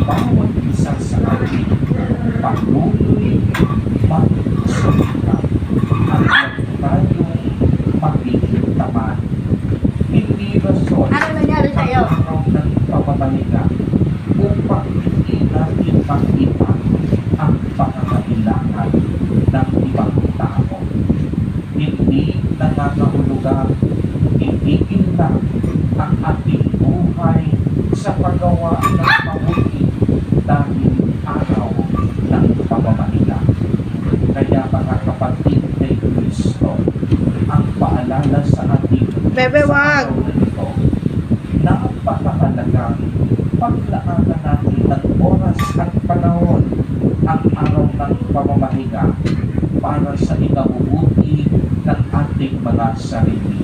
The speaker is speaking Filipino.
bawat isa sa atin patuloy magsalita at tayo magiging tapat. Hindi rason Ano nangyari sa'yo? ang araw ng pamamahiga upang hindi natin makita ang pangangailangan ng ibang tao. Hindi nangangahulugan itigil na ang ating buhay sa paggawa ng mabuti dahil araw ng pamamahiga. Kaya mga kapatid kay Kristo, ang paalala sa atin Bebe, sa wag! araw na ito, napakahalagang paglaanan natin ng oras at panahon ang araw ng pamamahiga para sa ikabubuti ng ating mga sarili.